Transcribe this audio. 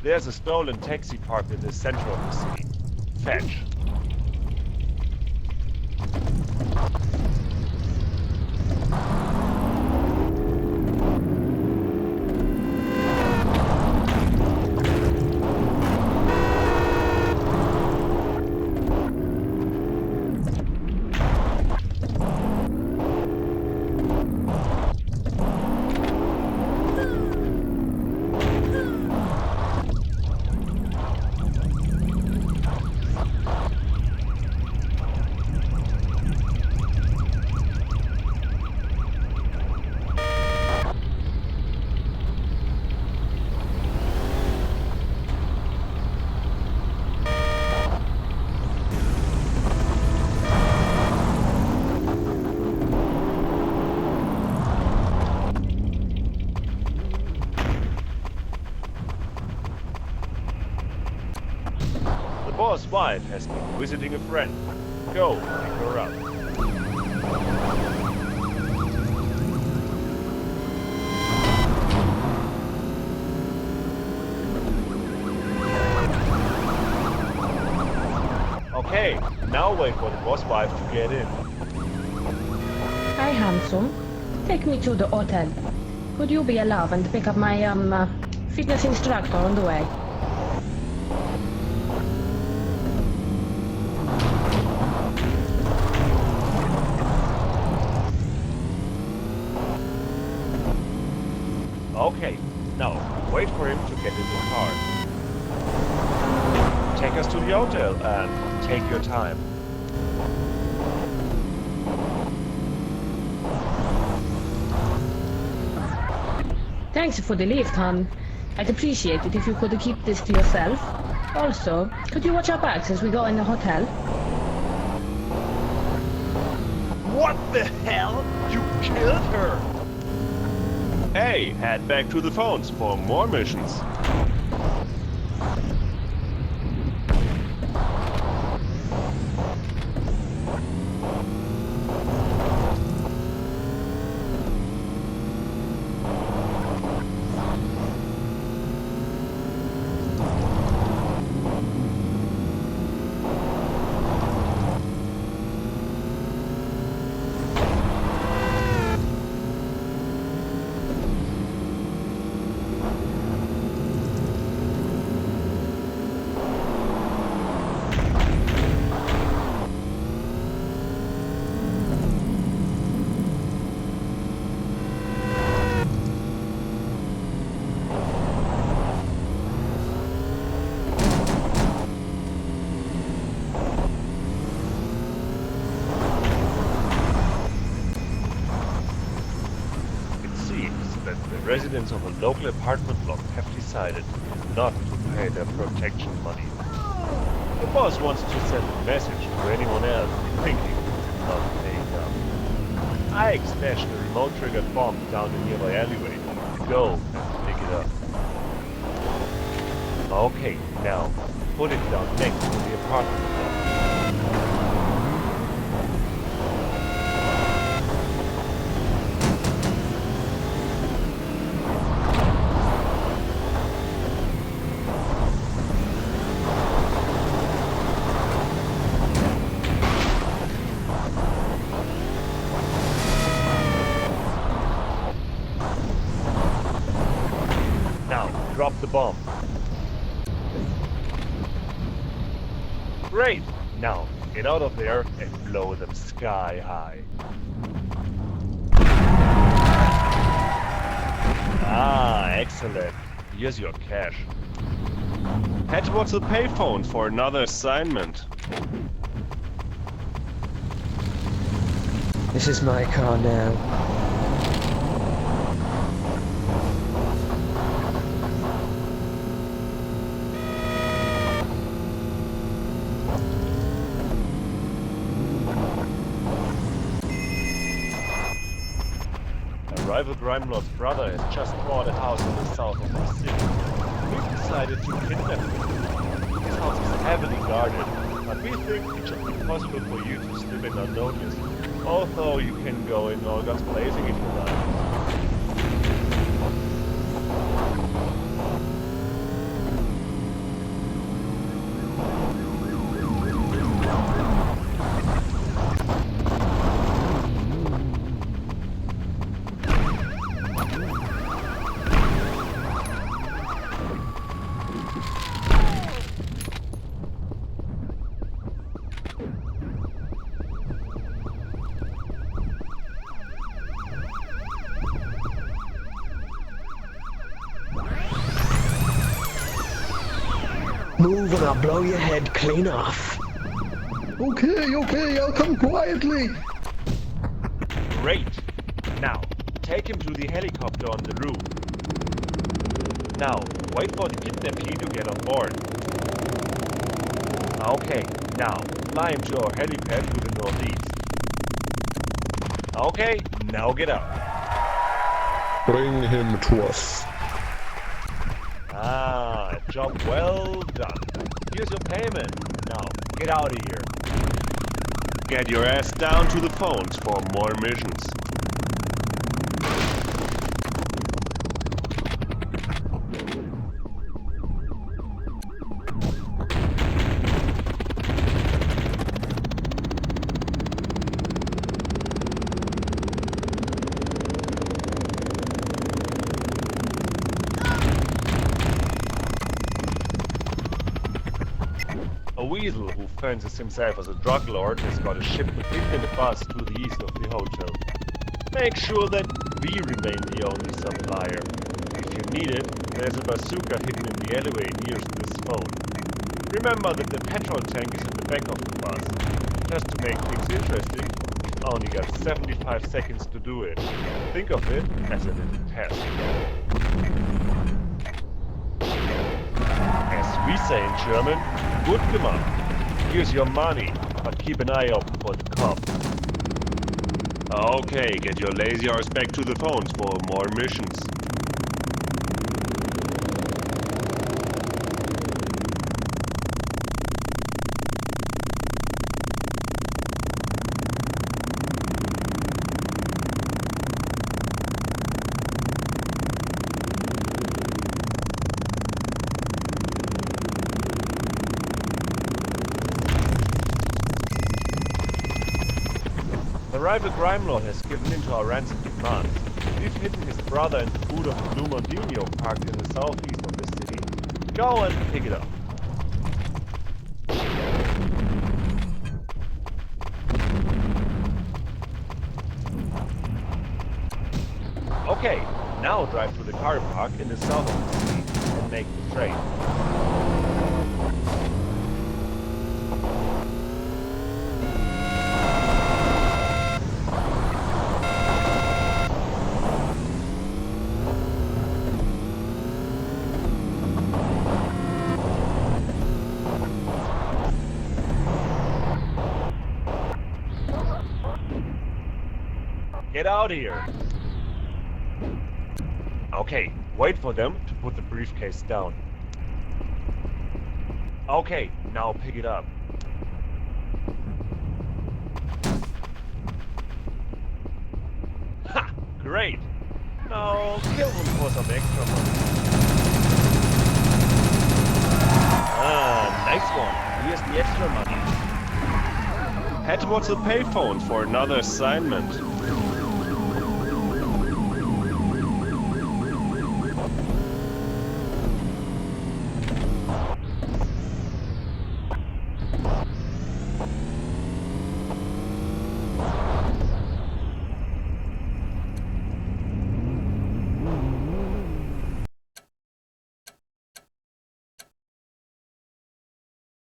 There's a stolen taxi parked in the center of the city. Fetch. The boss' wife has been visiting a friend. Go, pick her up. Okay, now wait for the boss' wife to get in. Hi, handsome. Take me to the hotel. Could you be a love and pick up my fitness instructor on the way? Okay, now wait for him to get in the car. Take us to the hotel and take your time. Thanks for the lift, hon. I'd appreciate it if you could keep this to yourself. Also, could you watch our backs as we go in the hotel? What the hell? You killed her! Hey, head back to the phones for more missions. Residents of a local apartment block have decided not to pay their protection money. The boss wants to send a message to anyone else thinking of paying up. I smashed a remote-triggered bomb down the nearby alleyway. Go and pick it up. Okay, now put it down next to the apartment block. Drop the bomb. Great! Now, get out of there and blow them sky high. Ah, excellent. Here's your cash. Head towards the payphone for another assignment. This is my car now. A rival crime lord's brother has just bought a house in the south of the city. We've decided to kidnap him. His house is heavily guarded, but we think it should be possible for you to slip in unnoticed. Although you can go in all guns blazing if you like. Move and I'll blow your head clean off. Okay, I'll come quietly. Great. Now, take him to the helicopter on the roof. Now, wait for the kidnappee to get on board. Okay, now, fly him to our helipad to the northeast. Okay, now get out. Bring him to us. Ah, job well done. Here's your payment. Now, get out of here. Get your ass down to the phones for more missions. A weasel who fancies himself as a drug lord has got a shipment in the bus to the east of the hotel. Make sure that we remain the only supplier. If you need it, there's a bazooka hidden in the alleyway nearest this phone. Remember that the petrol tank is in the back of the bus. Just to make things interesting, only got 75 seconds to do it. Think of it as a little test. As we say in German, gut gemacht. Here's your money, but keep an eye out for the cop. Okay, get your lazy arse back to the phones for more missions. The rival crime lord has given in to our ransom demands. We've hidden his brother in the boot of a blue Mondino parked in the southeast of the city. Go and pick it up. Okay, now drive to the car park in the south of the city and make the train. Get out of here! Okay, wait for them to put the briefcase down. Okay, now pick it up. Ha! Great! Now kill them for some extra money. Ah, nice one. Here's the extra money. Head towards the payphone for another assignment.